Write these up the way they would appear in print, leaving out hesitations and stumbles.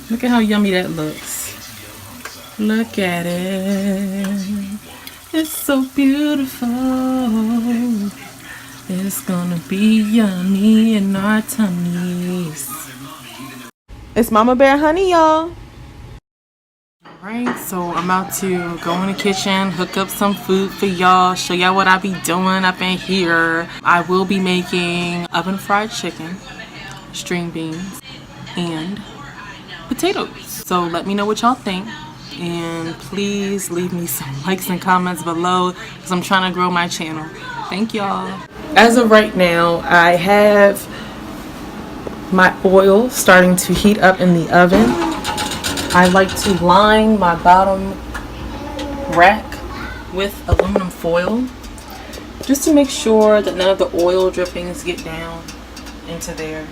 Look at how yummy that looks. Look at it. It's so beautiful. It's gonna be yummy in our tummies. It's Mama Bear Honey, y'all. Alright, so I'm about to go in the kitchen, hook up some food for y'all, show y'all what I be doing up in here. I will be making oven fried chicken, string beans, and potatoes. So let me know what y'all think, and please leave me some likes and comments below because I'm trying to grow my channel. Thank y'all. As of right now, I have my oil starting to heat up in the oven. I like to line my bottom rack with aluminum foil just to make sure that none of the oil drippings get down into there.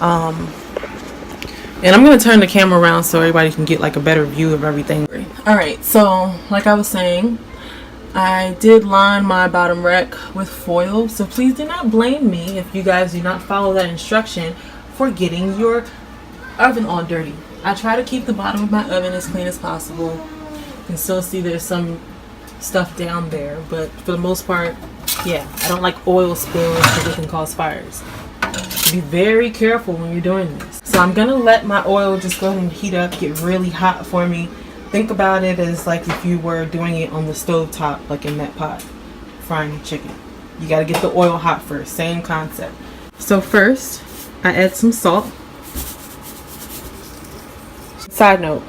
And I'm going to turn the camera around so everybody can get like a better view of everything. Alright, so like I was saying, I did line my bottom rack with foil, so please do not blame me if you guys do not follow that instruction for getting your oven all dirty. I try to keep the bottom of my oven as clean as possible. You can still see there's some stuff down there, but for the most part, yeah, I don't like oil spills because it can cause fires. Be very careful when you're doing this. So I'm gonna let my oil just go ahead and heat up, get really hot for me. Think about it as like if you were doing it on the stove top, like in that pot, frying chicken. You gotta get the oil hot first, same concept. So first, I add some salt. Side note,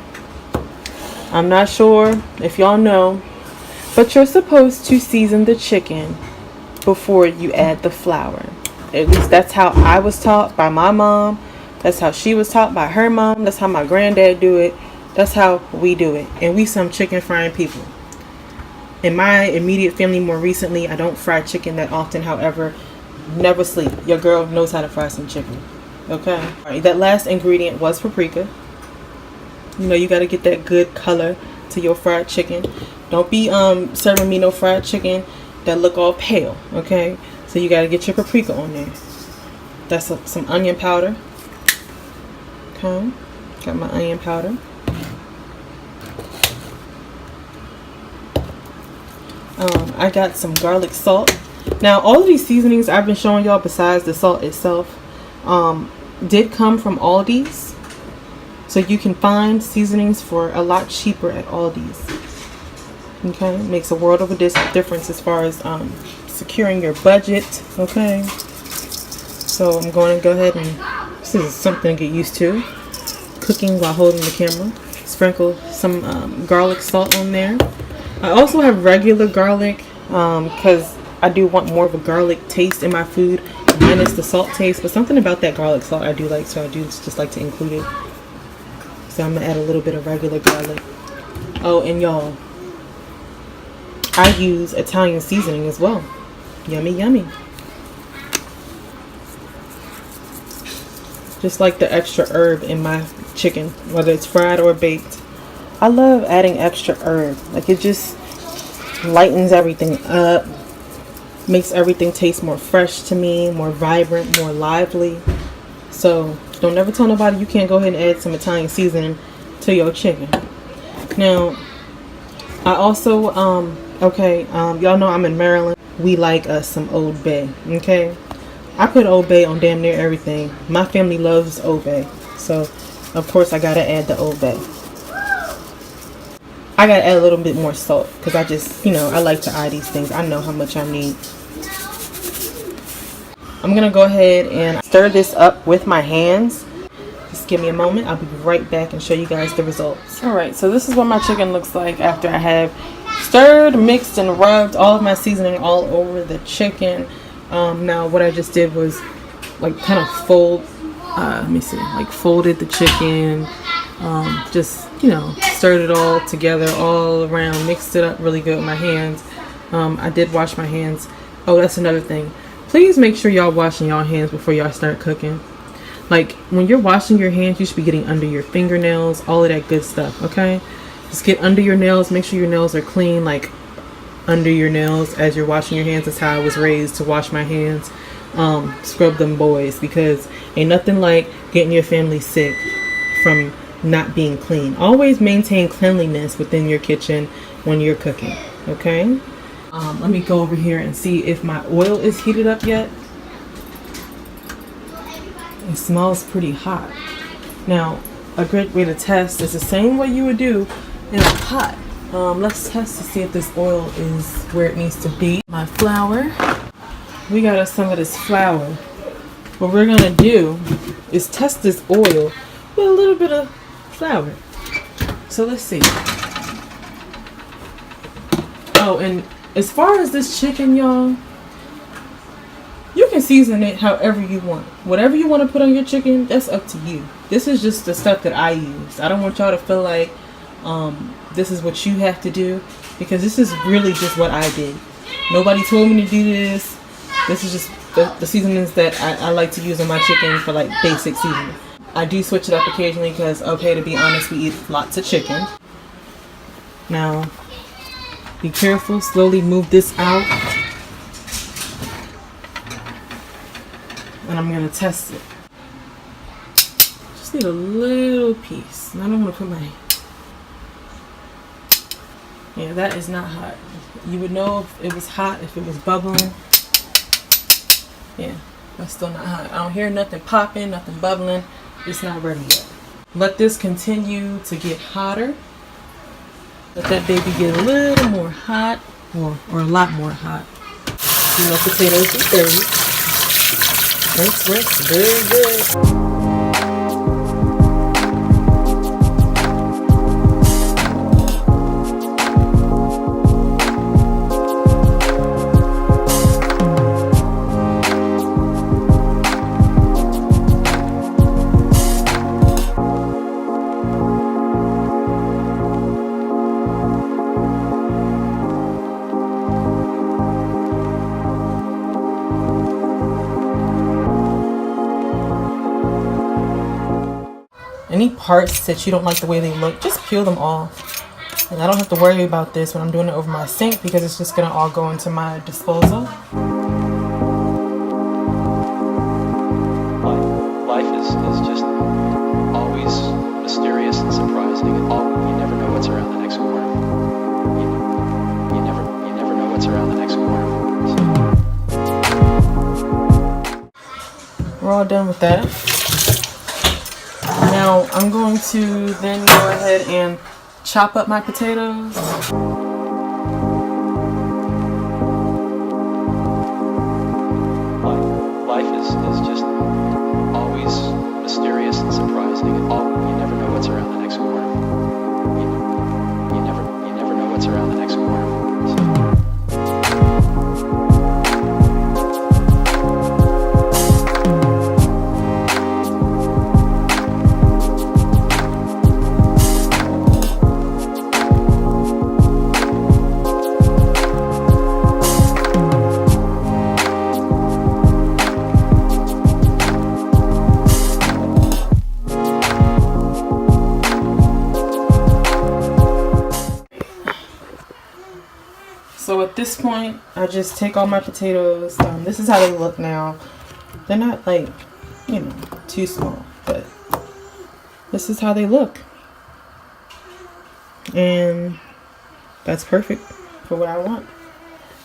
I'm not sure if y'all know, but you're supposed to season the chicken before you add the flour. At least that's how I was taught by my mom. That's how she was taught by her mom. That's how my granddad do it. That's how we do it. And we some chicken frying people. In my immediate family more recently, I don't fry chicken that often. However, never sleep. Your girl knows how to fry some chicken. Okay? Alright, that last ingredient was paprika. You know, you got to get that good color to your fried chicken. Don't be serving me no fried chicken that look all pale. Okay? So you got to get your paprika on there. That's some onion powder. Okay? Got my onion powder. I got some garlic salt. Now, all of these seasonings I've been showing y'all besides the salt itself did come from Aldi's. So you can find seasonings for a lot cheaper at Aldi's. Okay, it makes a world of a difference as far as securing your budget. Okay, so I'm going to go ahead and, this is something to get used to, cooking while holding the camera. Sprinkle some garlic salt on there. I also have regular garlic because I do want more of a garlic taste in my food minus the salt taste, but something about that garlic salt I do like, so I do just like to include it. So I'm going to add a little bit of regular garlic. Oh, and y'all, I use Italian seasoning as well. Yummy, yummy. Just like the extra herb in my chicken, whether it's fried or baked. I love adding extra herb. Like, it just lightens everything up, makes everything taste more fresh to me, more vibrant, more lively. So don't ever tell nobody you can't go ahead and add some Italian seasoning to your chicken. Now, I also, y'all know I'm in Maryland. We like us some Old Bay, okay? I put Old Bay on damn near everything. My family loves Old Bay. So, of course, I gotta add the Old Bay. I gotta add a little bit more salt because I just, you know, I like to eye these things. I know how much I need. I'm gonna go ahead and stir this up with my hands. Just give me a moment. I'll be right back and show you guys the results. Alright, so this is what my chicken looks like after I have stirred, mixed, and rubbed all of my seasoning all over the chicken. Now what I just did was like kind of fold, folded the chicken, just, you know, stirred it all together, all around, mixed it up really good with my hands. I did wash my hands. Oh, that's another thing. Please make sure y'all washing y'all hands before y'all start cooking. Like, when you're washing your hands, you should be getting under your fingernails, all of that good stuff, okay? Just get under your nails, make sure your nails are clean, like under your nails as you're washing your hands. That's how I was raised to wash my hands. Scrub them boys, because ain't nothing like getting your family sick from not being clean. Always maintain cleanliness within your kitchen when you're cooking, okay? Let me go over here and see if my oil is heated up yet. It smells pretty hot. Now, a great way to test is the same way you would do in a pot. Let's test to see if this oil is where it needs to be. My flour. We got us some of this flour. What we're gonna do is test this oil with a little bit of flour. So let's see. Oh, and as far as this chicken, y'all, you can season it however you want. Whatever you want to put on your chicken, that's up to you. This is just the stuff that I use. I don't want y'all to feel like this is what you have to do, because this is really just what I did. Nobody told me to do this. This is just the seasonings that I like to use on my chicken for like basic seasoning. I do switch it up occasionally because, okay, to be honest, we eat lots of chicken. Now, be careful. Slowly move this out. And I'm going to test it. Just need a little piece. And I don't want to put my... Yeah, that is not hot. You would know if it was hot, if it was bubbling. Yeah, that's still not hot. I don't hear nothing popping, nothing bubbling. It's not ready yet. Let this continue to get hotter. Let that baby get a little more hot, or a lot more hot. You know, potatoes are dirty. Rinse, very good. Any parts that you don't like the way they look, just peel them off. And I don't have to worry about this when I'm doing it over my sink, because it's just gonna all go into my disposal. Life is just always mysterious and surprising. You never know what's around the next corner. You never know what's around the next corner. We're all done with that. Now I'm going to then go ahead and chop up my potatoes. Life is just always mysterious and surprising. You never know what's around the next corner. You never know what's around the next corner. So at this point, I just take all my potatoes. This is how they look now. They're not like, you know, too small, but this is how they look. And that's perfect for what I want.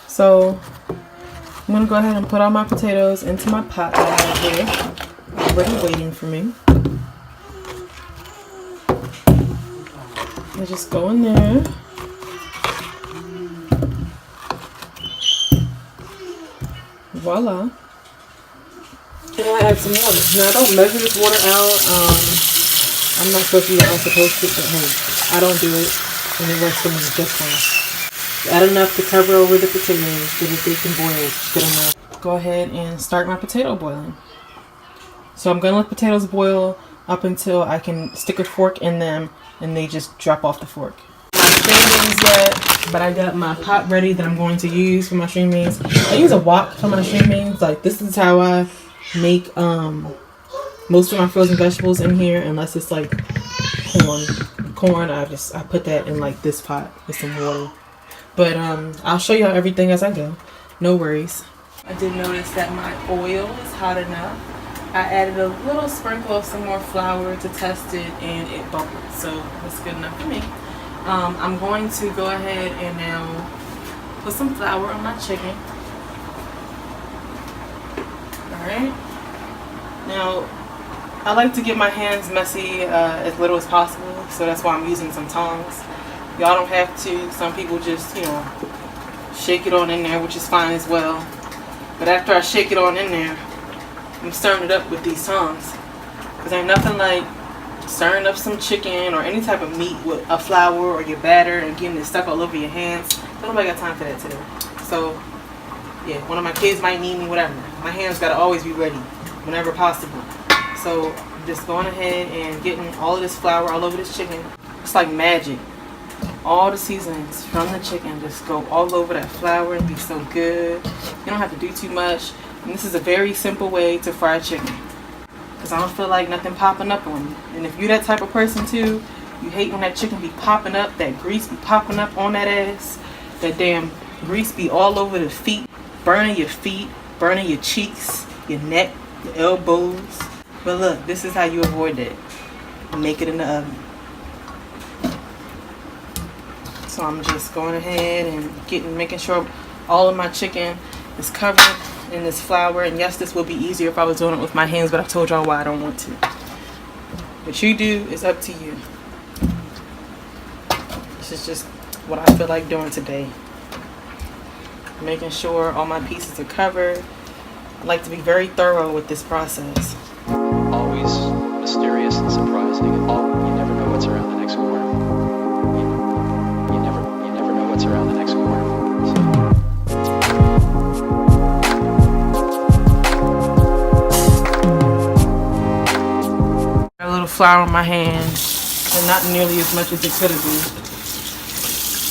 So I'm gonna go ahead and put all my potatoes into my pot that I have here, already waiting for me. I just go in there. Voila. And I add some water. Now I don't measure this water out. I'm not supposed to be supposed to, but hey, I don't do it, and it works for me just fine. Add enough to cover over the potatoes so that they can boil good enough. Go ahead and start my potato boiling. So I'm gonna let potatoes boil up until I can stick a fork in them and they just drop off the fork. My string beans yet, but I got my pot ready that I'm going to use for my string beans. I use a wok for my string beans. Like, this is how I make most of my frozen vegetables in here, unless it's like corn. I put that in like this pot with some water. But I'll show y'all everything as I go. No worries. I did notice that my oil is hot enough. I added a little sprinkle of some more flour to test it, and it bubbled, so that's good enough for me. I'm going to go ahead and now put some flour on my chicken. Alright. Now, I like to get my hands messy as little as possible, so that's why I'm using some tongs. Y'all don't have to. Some people just, shake it on in there, which is fine as well. But after I shake it on in there, I'm stirring it up with these tongs. Because ain't nothing like stirring up some chicken or any type of meat with a flour or your batter and getting it stuck all over your hands. Nobody got time for that today. So, yeah, one of my kids might need me, whatever. My hands got to always be ready whenever possible. So, I'm just going ahead and getting all of this flour all over this chicken. It's like magic. All the seasonings from the chicken just go all over that flour and be so good. You don't have to do too much. And this is a very simple way to fry chicken. Because I don't feel like nothing popping up on you. And if you're that type of person too, you hate when that chicken be popping up, that grease be popping up on that ass. That damn grease be all over the feet, burning your cheeks, your neck, your elbows. But look, this is how you avoid that. Make it in the oven. So I'm just going ahead and making sure all of my chicken is covered in this flour. And yes, this would be easier if I was doing it with my hands, but I told y'all why I don't want to. What you do is up to you. This is just what I feel like doing today. Making sure all my pieces are covered. I like to be very thorough with this process. Always mysterious and surprising. You never know what's around the next corner. You never know what's around the next corner. Got a little flour on my hand, and not nearly as much as it could have been.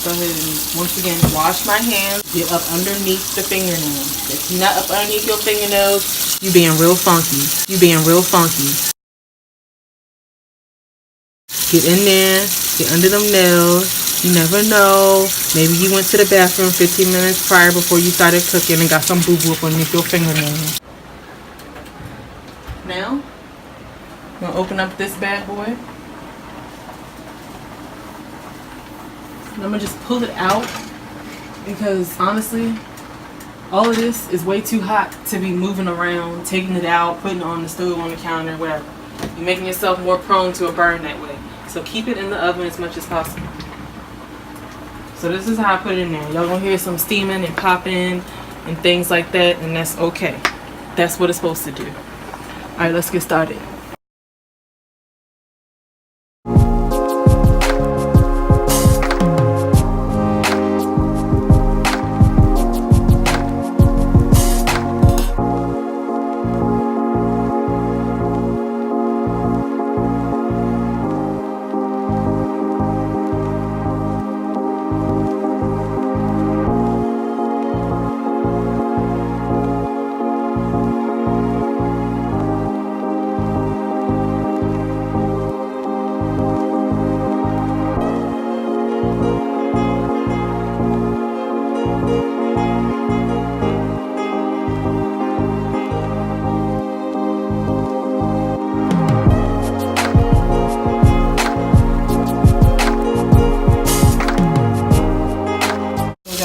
Go ahead and once again wash my hands. Get up underneath the fingernails. If you're not up underneath your fingernails, you being real funky. Get in there, get under them nails. You never know. Maybe you went to the bathroom 15 minutes prior before you started cooking and got some boo-boo up underneath your fingernails. Now, I'm gonna open up this bad boy. I'm gonna just pull it out because honestly, all of this is way too hot to be moving around, taking it out, putting it on the stove, on the counter, whatever. You're making yourself more prone to a burn that way. So keep it in the oven as much as possible. So this is how I put it in there. Y'all gonna hear some steaming and popping and things like that, and that's okay. That's what it's supposed to do. All right, let's get started.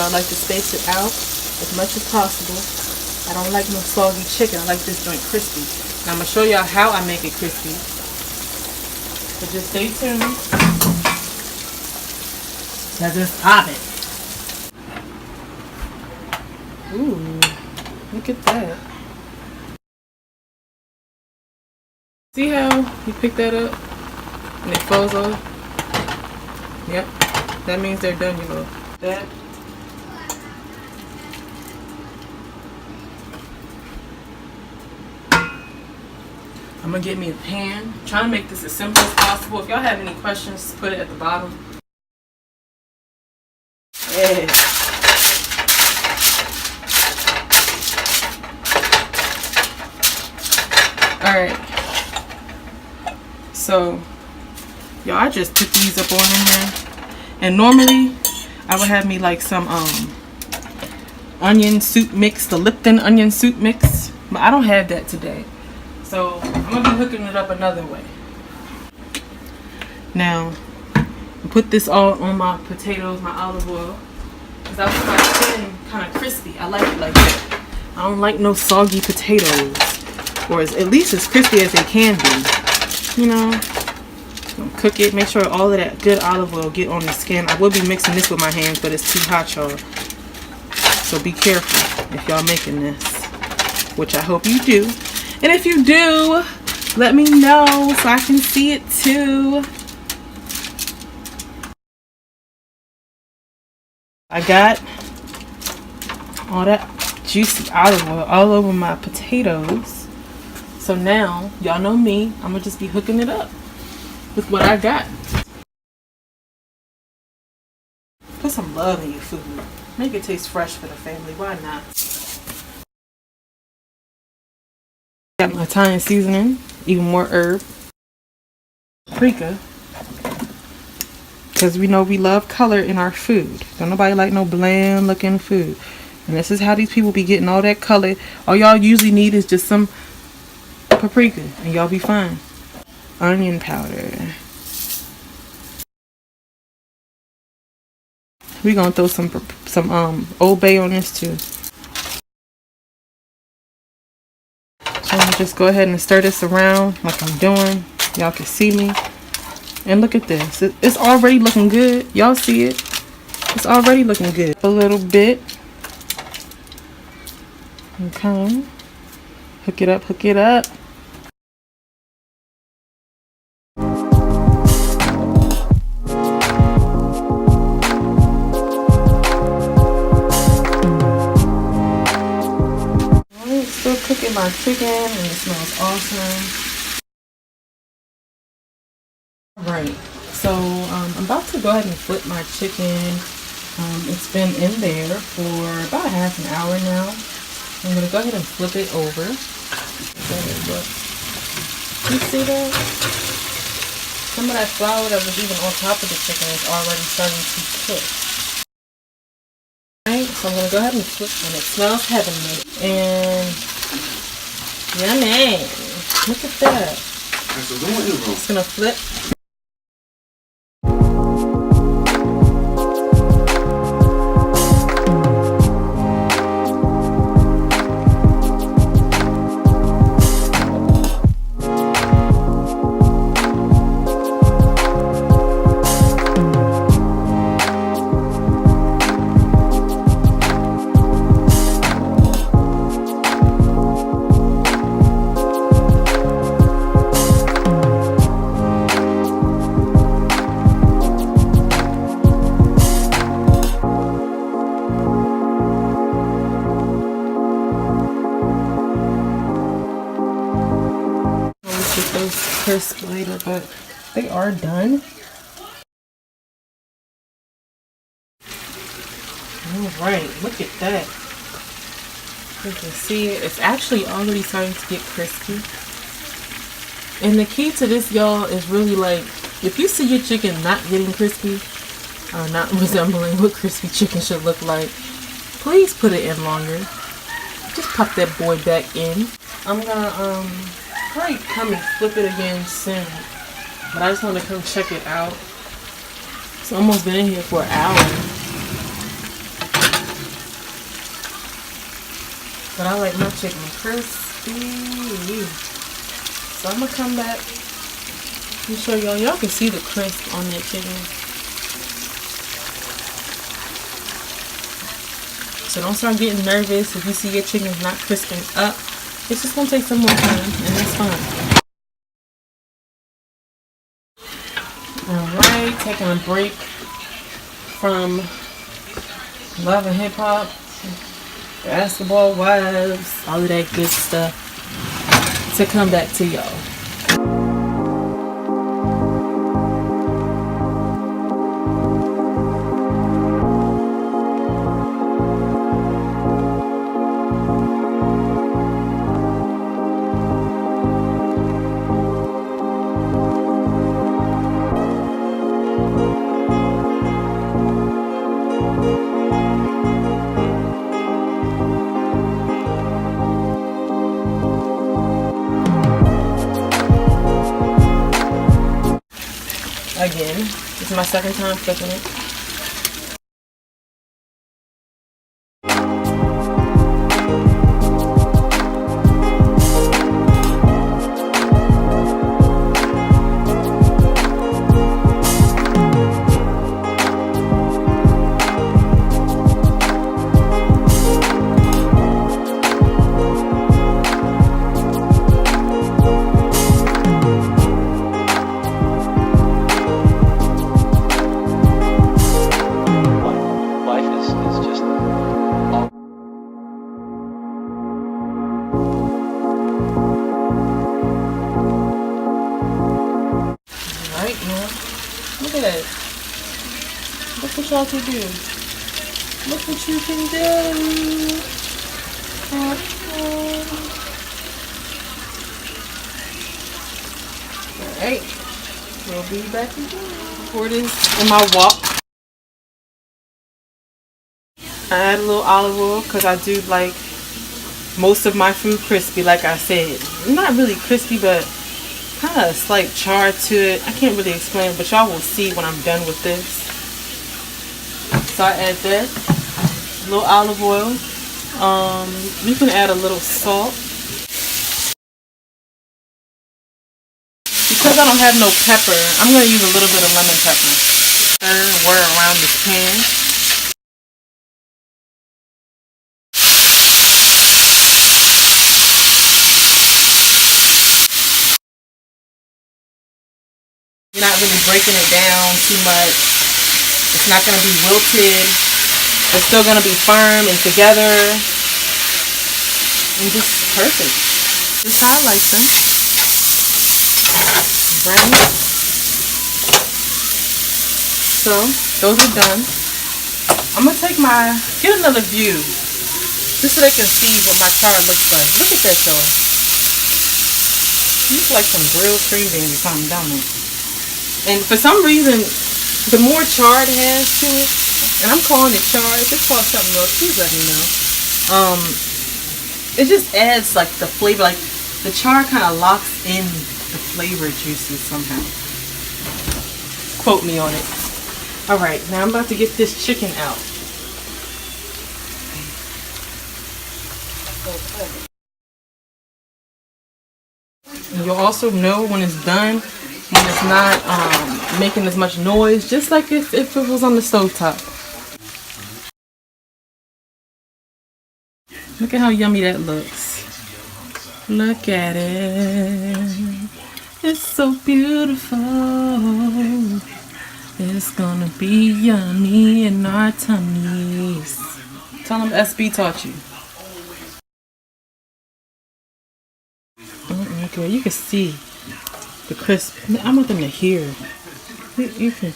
I like to space it out as much as possible. I don't like no soggy chicken. I like this joint crispy. Now I'm going to show y'all how I make it crispy. So just stay tuned. Now just pop it. Ooh, look at that. See how you pick that up and it falls off? Yep, that means they're done, you know. That. I'm gonna get me a pan. I'm trying to make this as simple as possible. If y'all have any questions, put it at the bottom. Yeah. Alright. So, y'all, I just put these up on in here. And normally, I would have me like some onion soup mix, the Lipton onion soup mix. But I don't have that today. So I'm gonna be hooking it up another way. Now, put this all on my potatoes, my olive oil, because I want my skin kind of crispy. I like it like that. I don't like no soggy potatoes, or at least as crispy as they can be. You know, cook it. Make sure all of that good olive oil get on the skin. I will be mixing this with my hands, but it's too hot, y'all. So be careful if y'all making this, which I hope you do. And if you do, let me know so I can see it too. I got all that juicy olive oil all over my potatoes. So now, y'all know me, I'm gonna just be hooking it up with what I got. Put some love in your food. Make it taste fresh for the family. Why not? Got my Italian seasoning, even more herb, paprika, because we know we love color in our food. Don't nobody like no bland looking food. And this is how these people be getting all that color. All y'all usually need is just some paprika and y'all be fine. Onion powder. We gonna throw some Old Bay on this too. So I'm gonna just go ahead and stir this around like I'm doing. Y'all can see me. And look at this. It's already looking good. Y'all see it? It's already looking good. A little bit. Okay. Hook it up, hook it up. Alright, still cooking my chicken and it smells awesome. Alright, so I'm about to go ahead and flip my chicken. It's been in there for about half an hour now. I'm going to go ahead and flip it over. You see that? Some of that flour that was even on top of the chicken is already starting to cook. Alright, so I'm going to go ahead and flip, and it smells heavenly. And yummy! Look at that. It's going to flip. Crisp later, but they are done. Alright, look at that. You can see it. It's actually already starting to get crispy. And the key to this, y'all, is really like, if you see your chicken not getting crispy, or not resembling what crispy chicken should look like, please put it in longer. Just pop that boy back in. I'm gonna probably come and flip it again soon, but I just want to come check it out. It's almost been in here for an hour, but I like my chicken crispy, so I'm gonna come back and show y'all can see the crisp on that chicken. So don't start getting nervous if you see your chicken's not crisping up. It's just gonna take some more time, and that's fine. Alright, taking a break from Love and Hip Hop, Basketball Wives, all of that good stuff, to come back to y'all. Again, this is my second time flipping it. Look at that. Look what y'all can do. Look what you can do. Alright. We'll be back again. Pour this in my wok. I add a little olive oil because I do like most of my food crispy, like I said. Not really crispy, but kind of a slight char to it. I can't really explain, but y'all will see when I'm done with this. So I add that, a little olive oil. You can add a little salt. Because I don't have no pepper, I'm going to use a little bit of lemon pepper. Stir and whir around this pan. You're not really breaking it down too much. It's not going to be wilted. It's still going to be firm and together. And just perfect. Just highlight them. Brown. So, those are done. I'm going to take get another view. Just so they can see what my chard looks like. Look at that though. It looks like some grilled cream beans or something, don't it? And for some reason, the more char it has to it, and I'm calling it char, if it's called something else, please let me know. It just adds like the flavor, like the char kind of locks in the flavor juices somehow. Quote me on it. Alright, now I'm about to get this chicken out. And you'll also know when it's done, when it's not making as much noise, just like if it was on the stovetop. Look at how yummy that looks. Look at it. It's so beautiful. It's gonna be yummy in our tummies. Tell them SB taught you. Okay, you can see the crisp. I want them to hear. You can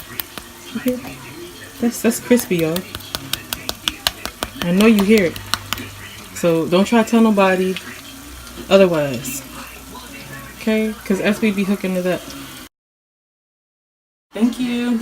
hear? That's crispy, y'all. I know you hear it. So don't try to tell nobody otherwise. Okay? Because SB be hooking it up. Thank you.